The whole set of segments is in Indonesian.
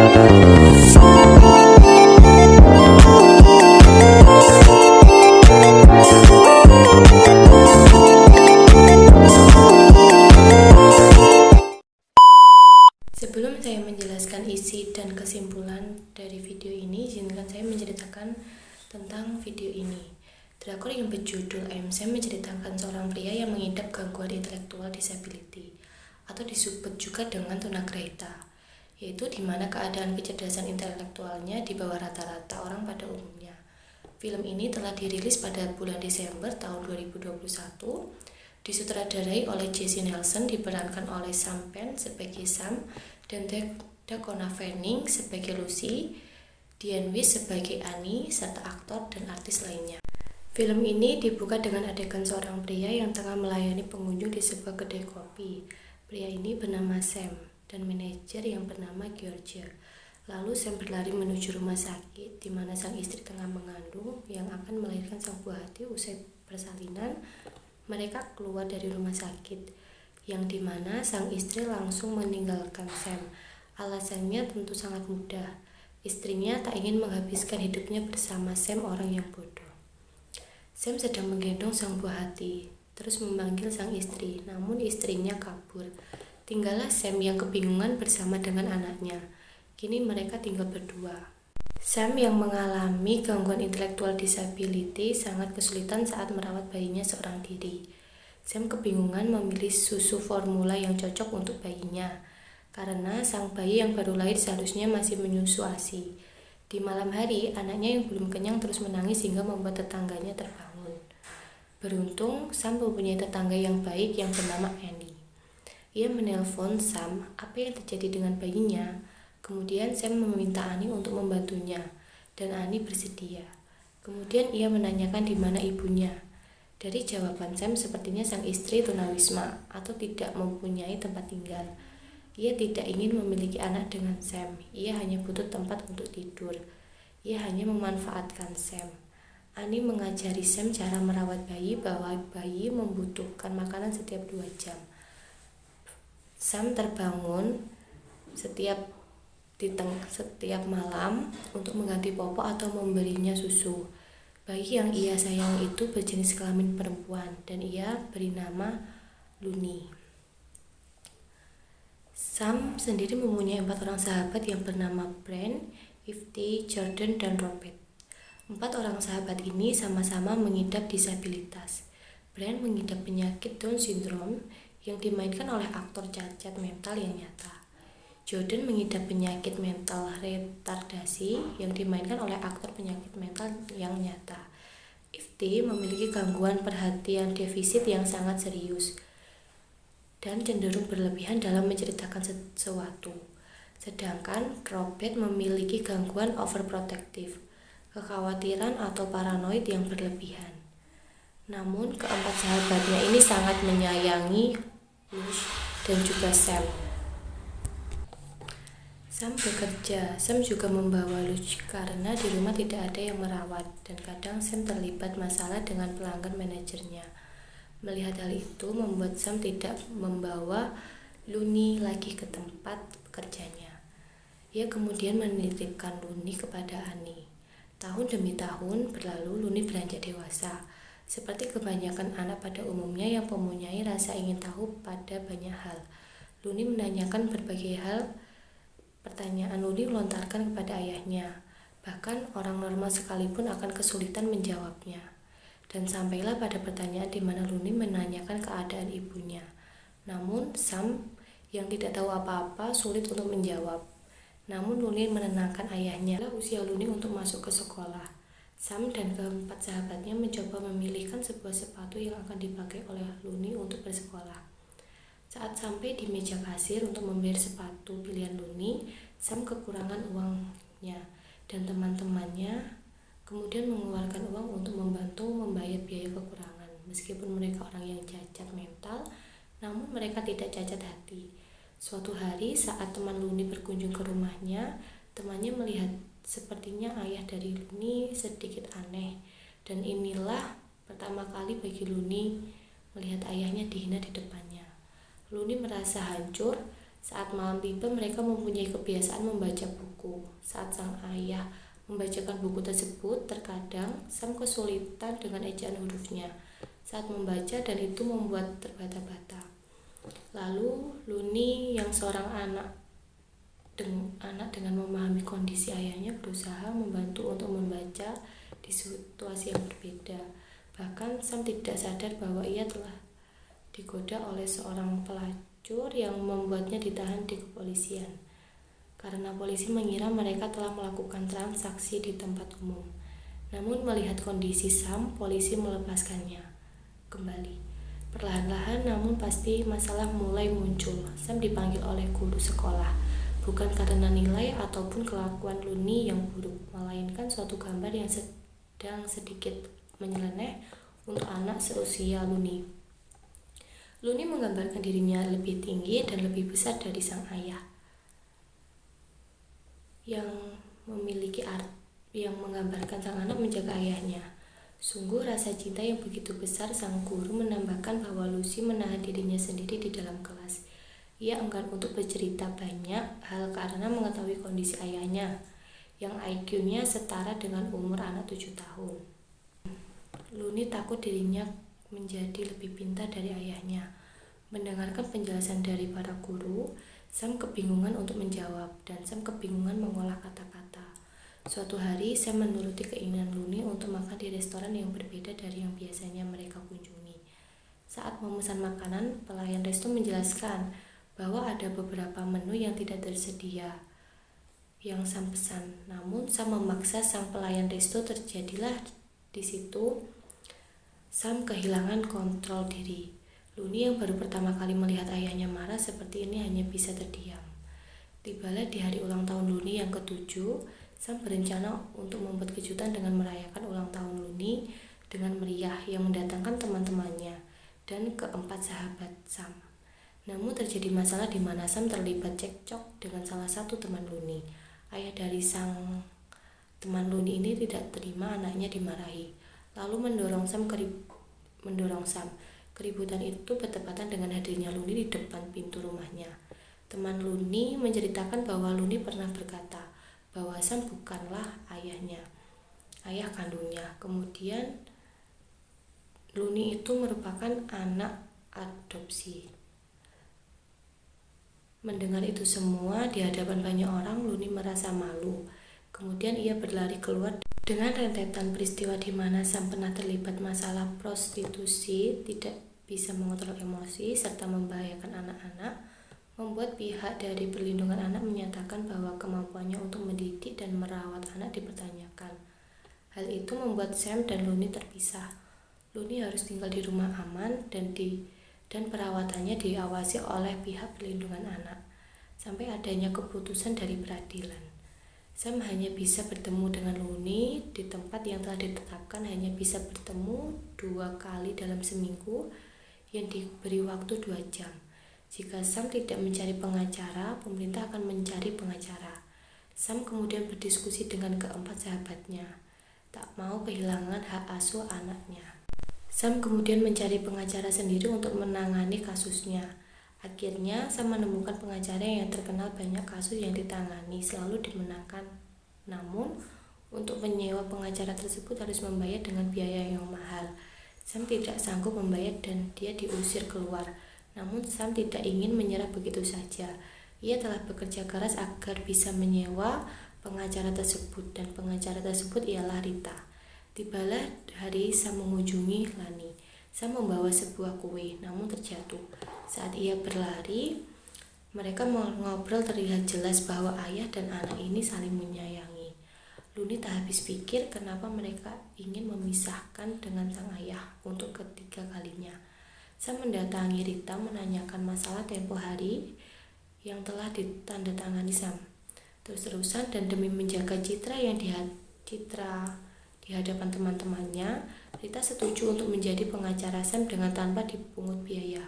Sebelum saya menjelaskan isi dan kesimpulan dari video ini, izinkan saya menceritakan tentang video ini. Drakor yang berjudul I Am Sam menceritakan seorang pria yang mengidap gangguan intelektual disability atau disebut juga dengan tunagrahita, yaitu di mana keadaan kecerdasan intelektualnya di bawah rata-rata orang pada umumnya. Film ini telah dirilis pada bulan Desember tahun 2021, disutradarai oleh Jesse Nelson, diperankan oleh Sam Penn sebagai Sam dan Dakota Fanning sebagai Lucy, Diane Weiss sebagai Annie, serta aktor dan artis lainnya. Film ini dibuka dengan adegan seorang pria yang tengah melayani pengunjung di sebuah kedai kopi. Pria ini bernama Sam dan manajer yang bernama Georgia. Lalu Sam berlari menuju rumah sakit di mana sang istri tengah mengandung yang akan melahirkan sang buah hati. Usai persalinan, mereka keluar dari rumah sakit, yang dimana sang istri langsung meninggalkan Sam. Alasannya tentu sangat mudah. Istrinya tak ingin menghabiskan hidupnya bersama Sam, orang yang bodoh. Sam sedang menggendong sang buah hati, terus memanggil sang istri, namun istrinya kabur. Tinggallah Sam yang kebingungan bersama dengan anaknya. Kini mereka tinggal berdua. Sam yang mengalami gangguan intelektual disability sangat kesulitan saat merawat bayinya seorang diri. Sam kebingungan memilih susu formula yang cocok untuk bayinya, karena sang bayi yang baru lahir seharusnya masih menyusu ASI. Di malam hari, anaknya yang belum kenyang terus menangis hingga membuat tetangganya terbangun. Beruntung, Sam mempunyai tetangga yang baik yang bernama Annie. Ia menelpon Sam apa yang terjadi dengan bayinya. Kemudian Sam meminta Annie untuk membantunya, dan Annie bersedia. Kemudian ia menanyakan di mana ibunya. Dari jawaban Sam, sepertinya sang istri tunawisma atau tidak mempunyai tempat tinggal. Ia tidak ingin memiliki anak dengan Sam. Ia hanya butuh tempat untuk tidur. Ia hanya memanfaatkan Sam. Annie mengajari Sam cara merawat bayi, bahwa bayi membutuhkan makanan setiap 2 jam. Sam terbangun setiap malam untuk mengganti popok atau memberinya susu. Bayi yang ia sayang itu berjenis kelamin perempuan dan ia beri nama Looney. Sam sendiri mempunyai 4 orang sahabat yang bernama Brent, Ifty, Jordan, dan Robert. 4 orang sahabat ini sama-sama mengidap disabilitas. Brent mengidap penyakit Down syndrome yang dimainkan oleh aktor cacat mental yang nyata. Jordan mengidap penyakit mental retardasi yang dimainkan oleh aktor penyakit mental yang nyata. Ifty memiliki gangguan perhatian defisit yang sangat serius dan cenderung berlebihan dalam menceritakan sesuatu. Sedangkan Robert memiliki gangguan overprotective, kekhawatiran atau paranoid yang berlebihan. Namun keempat sahabatnya ini sangat menyayangi Lucy dan juga Sam. Sam bekerja. Sam juga membawa Lucy karena di rumah tidak ada yang merawat, dan kadang Sam terlibat masalah dengan pelanggan manajernya. Melihat hal itu membuat Sam tidak membawa Looney lagi ke tempat kerjanya. Ia kemudian menitipkan Looney kepada Annie. Tahun demi tahun berlalu, Looney beranjak dewasa. Seperti kebanyakan anak pada umumnya yang mempunyai rasa ingin tahu pada banyak hal, Looney menanyakan berbagai hal. Pertanyaan Looney melontarkan kepada ayahnya. Bahkan orang normal sekalipun akan kesulitan menjawabnya. Dan sampailah pada pertanyaan di mana Looney menanyakan keadaan ibunya. Namun Sam yang tidak tahu apa-apa sulit untuk menjawab. Namun Looney menenangkan ayahnya. Usia Looney untuk masuk ke sekolah. Sam dan keempat sahabatnya mencoba memilihkan sebuah sepatu yang akan dipakai oleh Looney untuk bersekolah. Saat sampai di meja kasir untuk membayar sepatu pilihan Looney, Sam kekurangan uangnya dan teman-temannya kemudian mengeluarkan uang untuk membantu membayar biaya kekurangan. Meskipun mereka orang yang cacat mental, namun mereka tidak cacat hati. Suatu hari saat teman Looney berkunjung ke rumahnya, temannya melihat sepertinya ayah dari Looney sedikit aneh, dan inilah pertama kali bagi Looney melihat ayahnya dihina di depannya. Looney merasa hancur Saat malam tiba, mereka mempunyai kebiasaan membaca buku. Saat sang ayah membacakan buku tersebut, terkadang Sam kesulitan dengan ejaan hurufnya saat membaca dan itu membuat terbata-bata. Lalu Luni yang seorang anak dengan memahami kondisi ayahnya berusaha membantu untuk membaca di situasi yang berbeda. Bahkan Sam tidak sadar bahwa ia telah digoda oleh seorang pelacur yang membuatnya ditahan di kepolisian karena polisi mengira mereka telah melakukan transaksi di tempat umum. Namun melihat kondisi Sam, polisi melepaskannya kembali. Perlahan-lahan namun pasti masalah mulai muncul. Sam dipanggil oleh guru sekolah, bukan karena nilai ataupun kelakuan Luni yang buruk, melainkan suatu gambar yang sedang sedikit menyeleneh untuk anak seusia Luni. Luni menggambarkan dirinya lebih tinggi dan lebih besar dari sang ayah, yang memiliki yang menggambarkan sang anak menjaga ayahnya. Sungguh rasa cinta yang begitu besar. Sang guru menambahkan bahwa Lucy menahan dirinya sendiri di dalam kelas. Ia enggan untuk bercerita banyak hal karena mengetahui kondisi ayahnya yang IQ-nya setara dengan umur anak 7 tahun. Luni takut dirinya menjadi lebih pintar dari ayahnya. Mendengarkan penjelasan dari para guru, Sam kebingungan untuk menjawab dan Sam kebingungan mengolah kata-kata. Suatu hari, Sam menuruti keinginan Luni untuk makan di restoran yang berbeda dari yang biasanya mereka kunjungi. Saat memesan makanan, pelayan resto menjelaskan bahwa ada beberapa menu yang tidak tersedia yang Sam pesan. Namun, Sam memaksa sang pelayan resto. Terjadilah di situ Sam kehilangan kontrol diri. Luni yang baru pertama kali melihat ayahnya marah seperti ini hanya bisa terdiam. Tibalah di hari ulang tahun Luni yang ke-7, Sam berencana untuk membuat kejutan dengan merayakan ulang tahun Luni dengan meriah yang mendatangkan teman-temannya dan keempat sahabat Sam. Namun terjadi masalah di mana Sam terlibat cekcok dengan salah satu teman Luni. Ayah dari sang teman Luni ini tidak terima anaknya dimarahi, lalu mendorong Sam. Keributan itu bertepatan dengan hadirnya Luni di depan pintu rumahnya. Teman Luni menceritakan bahwa Luni pernah berkata bahwa Sam bukanlah ayah kandungnya. Kemudian Luni itu merupakan anak adopsi. Mendengar itu semua di hadapan banyak orang, Luni merasa malu. Kemudian ia berlari keluar. Dengan rentetan peristiwa di mana Sam pernah terlibat masalah prostitusi, tidak bisa mengontrol emosi, serta membahayakan anak-anak, membuat pihak dari perlindungan anak menyatakan bahwa kemampuannya untuk mendidik dan merawat anak dipertanyakan. Hal itu membuat Sam dan Luni terpisah. Luni harus tinggal di rumah aman dan perawatannya diawasi oleh pihak perlindungan anak sampai adanya keputusan dari peradilan. Sam hanya bisa bertemu dengan Luni di tempat yang telah ditetapkan, hanya bisa bertemu 2 kali dalam seminggu yang diberi waktu 2 jam. Jika Sam tidak mencari pengacara, pemerintah akan mencari pengacara. Sam kemudian berdiskusi dengan keempat sahabatnya, tak mau kehilangan hak asuh anaknya. Sam kemudian mencari pengacara sendiri untuk menangani kasusnya. Akhirnya, Sam menemukan pengacara yang terkenal banyak kasus yang ditangani, selalu dimenangkan. Namun, untuk menyewa pengacara tersebut harus membayar dengan biaya yang mahal. Sam tidak sanggup membayar dan dia diusir keluar. Namun Sam tidak ingin menyerah begitu saja. Ia telah bekerja keras agar bisa menyewa pengacara tersebut dan pengacara tersebut ialah Rita. Tibalah hari Sam mengunjungi Lani. Sam membawa sebuah kue, namun terjatuh. Saat ia berlari, mereka mengobrol, terlihat jelas bahwa ayah dan anak ini saling menyayangi. Luni tak habis pikir kenapa mereka ingin memisahkan dengan sang ayah untuk ketiga kalinya. Sam mendatangi Rita menanyakan masalah tempo hari yang telah ditandatangani Sam. Terus-terusan dan demi menjaga citra di hadapan teman-temannya, Rita setuju untuk menjadi pengacara Sam dengan tanpa dipungut biaya.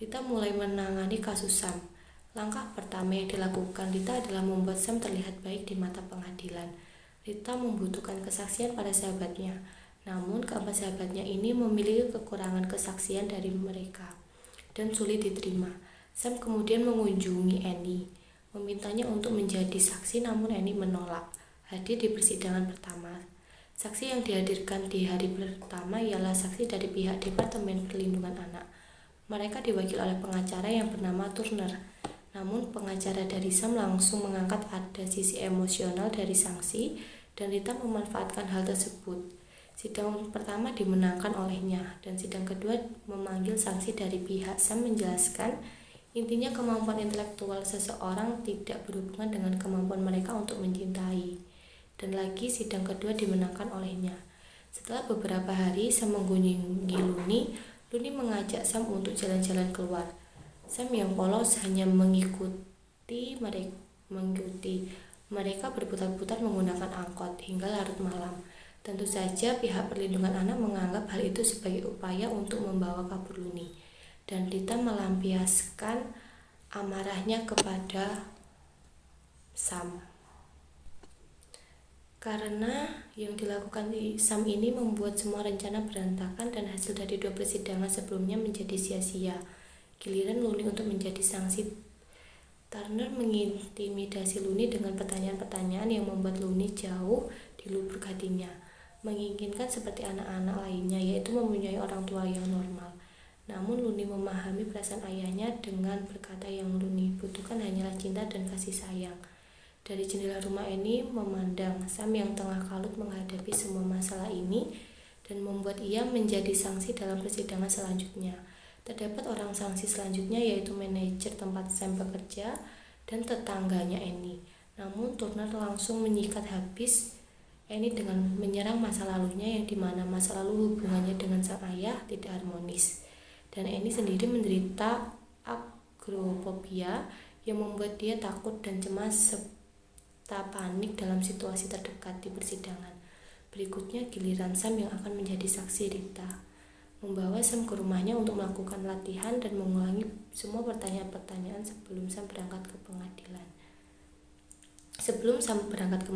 Rita mulai menangani kasus Sam. Langkah pertama yang dilakukan Rita adalah membuat Sam terlihat baik di mata pengadilan. Rita membutuhkan kesaksian pada sahabatnya. Namun keempat sahabatnya ini memiliki kekurangan kesaksian dari mereka dan sulit diterima. Sam kemudian mengunjungi Annie, memintanya untuk menjadi saksi, namun Annie menolak hadir di persidangan pertama. Saksi yang dihadirkan di hari pertama ialah saksi dari pihak Departemen Perlindungan Anak. Mereka diwakili oleh pengacara yang bernama Turner. Namun pengacara dari Sam langsung mengangkat ada sisi emosional dari saksi dan Rita memanfaatkan hal tersebut. Sidang pertama dimenangkan olehnya dan sidang kedua memanggil saksi dari pihak Sam menjelaskan intinya kemampuan intelektual seseorang tidak berhubungan dengan kemampuan mereka untuk mencintai. Dan lagi sidang kedua dimenangkan olehnya. Setelah beberapa hari Sam mengunjungi Luni mengajak Sam untuk jalan-jalan keluar. Sam yang polos hanya mengikuti mereka berputar-putar menggunakan angkot hingga larut malam. Tentu saja pihak perlindungan anak menganggap hal itu sebagai upaya untuk membawa kabur Luni. Dan Rita melampiaskan amarahnya kepada Sam. Karena yang dilakukan Sam ini membuat semua rencana berantakan dan hasil dari 2 persidangan sebelumnya menjadi sia-sia. Giliran Luni untuk menjadi saksi. Turner mengintimidasi Luni dengan pertanyaan-pertanyaan yang membuat Luni jauh di lubuk hatinya, menginginkan seperti anak-anak lainnya, yaitu mempunyai orang tua yang normal. Namun Luni memahami perasaan ayahnya dengan berkata yang Luni butuhkan hanyalah cinta dan kasih sayang. Dari jendela rumah ini memandang Sam yang tengah kalut menghadapi semua masalah ini dan membuat ia menjadi saksi dalam persidangan selanjutnya. Terdapat orang saksi selanjutnya yaitu manajer tempat Sam bekerja dan tetangganya Annie. Namun Turner langsung menyikat habis Annie dengan menyerang masa lalunya yang dimana masa lalu hubungannya dengan sang ayah tidak harmonis. Dan Annie sendiri menderita agoraphobia yang membuat dia takut dan cemas serta panik dalam situasi terdekat di persidangan. Berikutnya giliran Sam yang akan menjadi saksi. Rita membawa Sam ke rumahnya untuk melakukan latihan dan mengulangi semua pertanyaan-pertanyaan sebelum Sam berangkat ke pengadilan. Sebelum Sam berangkat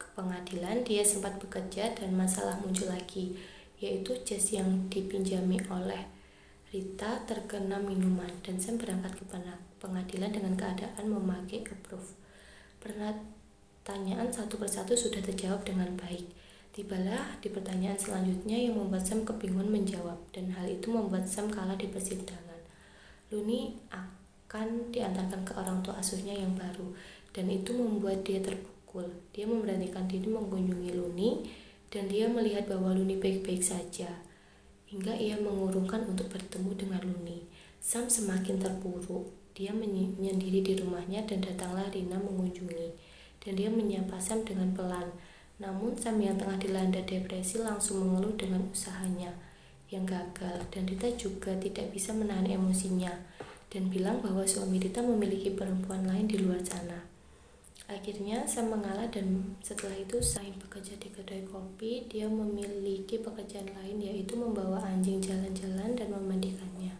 ke pengadilan, dia sempat bekerja dan masalah muncul lagi, yaitu jas yang dipinjami oleh Rita terkena minuman dan Sam berangkat ke pengadilan dengan keadaan memakai approve. Pertanyaan satu persatu sudah terjawab dengan baik. Tibalah di pertanyaan selanjutnya yang membuat Sam kebingungan menjawab, dan hal itu membuat Sam kalah di persidangan. Luni akan diantarkan ke orang tua asuhnya yang baru, dan itu membuat dia terpukul. Dia memberanikan diri mengunjungi Luni, dan dia melihat bahwa Luni baik-baik saja, hingga ia mengurungkan untuk bertemu dengan Luni. Sam semakin terpuruk. Dia menyendiri di rumahnya dan datanglah Rina mengunjungi, dan dia menyapa Sam dengan pelan. Namun Sam yang tengah dilanda depresi langsung mengeluh dengan usahanya yang gagal, dan Rita juga tidak bisa menahan emosinya dan bilang bahwa suami Rita memiliki perempuan lain di luar sana. Akhirnya Sam mengalah dan setelah itu selain bekerja di kedai kopi, dia memiliki pekerjaan lain yaitu membawa anjing jalan-jalan dan memandikannya.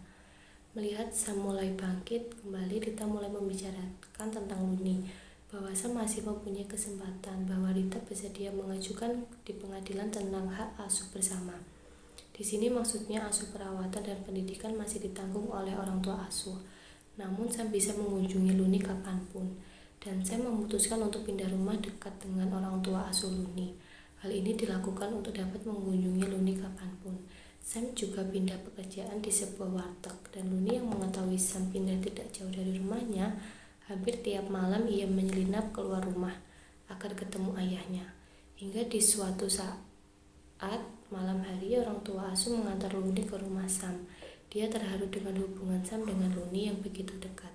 Melihat Sam mulai bangkit kembali, Rita mulai membicarakan tentang Luni, bahwa Sam masih mempunyai kesempatan, bahwa Rita bersedia mengajukan di pengadilan tentang hak asuh bersama. Di sini maksudnya asuh perawatan dan pendidikan masih ditanggung oleh orang tua asuh. Namun Sam bisa mengunjungi Luni kapanpun, dan Sam memutuskan untuk pindah rumah dekat dengan orang tua asuh Luni. Hal ini dilakukan untuk dapat mengunjungi Luni kapanpun. Sam juga pindah pekerjaan di sebuah warteg, dan Luni yang mengetahui Sam pindah tidak jauh dari rumahnya, hampir tiap malam ia menyelinap keluar rumah agar ketemu ayahnya. Hingga di suatu saat malam hari, orang tua asuh mengantar Luni ke rumah Sam. Dia terharu dengan hubungan Sam dengan Luni yang begitu dekat.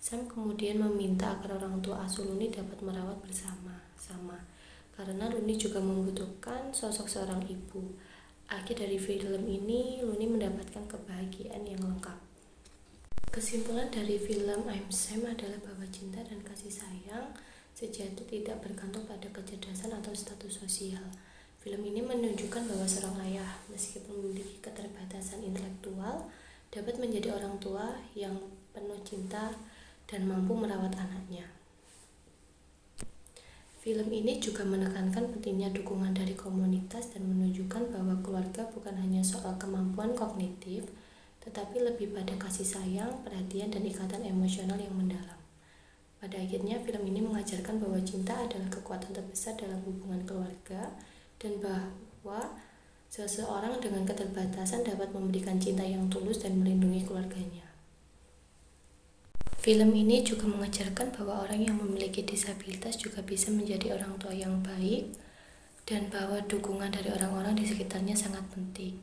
Sam kemudian meminta agar orang tua asuh Luni dapat merawat bersama-sama, karena Luni juga membutuhkan sosok seorang ibu. Akhir dari film ini, Luni mendapatkan kebahagiaan yang lengkap. Kesimpulan dari film I'm Sam adalah bahwa cinta dan kasih sayang sejati tidak bergantung pada kecerdasan atau status sosial. Film ini menunjukkan bahwa seorang ayah, meskipun memiliki keterbatasan intelektual, dapat menjadi orang tua yang penuh cinta dan mampu merawat anaknya. Film ini juga menekankan pentingnya dukungan dari komunitas dan menunjukkan bahwa keluarga bukan hanya soal kemampuan kognitif, tetapi lebih pada kasih sayang, perhatian, dan ikatan emosional yang mendalam. Pada akhirnya, film ini mengajarkan bahwa cinta adalah kekuatan terbesar dalam hubungan keluarga dan bahwa seseorang dengan keterbatasan dapat memberikan cinta yang tulus dan melindungi keluarganya. Film ini juga mengajarkan bahwa orang yang memiliki disabilitas juga bisa menjadi orang tua yang baik dan bahwa dukungan dari orang-orang di sekitarnya sangat penting.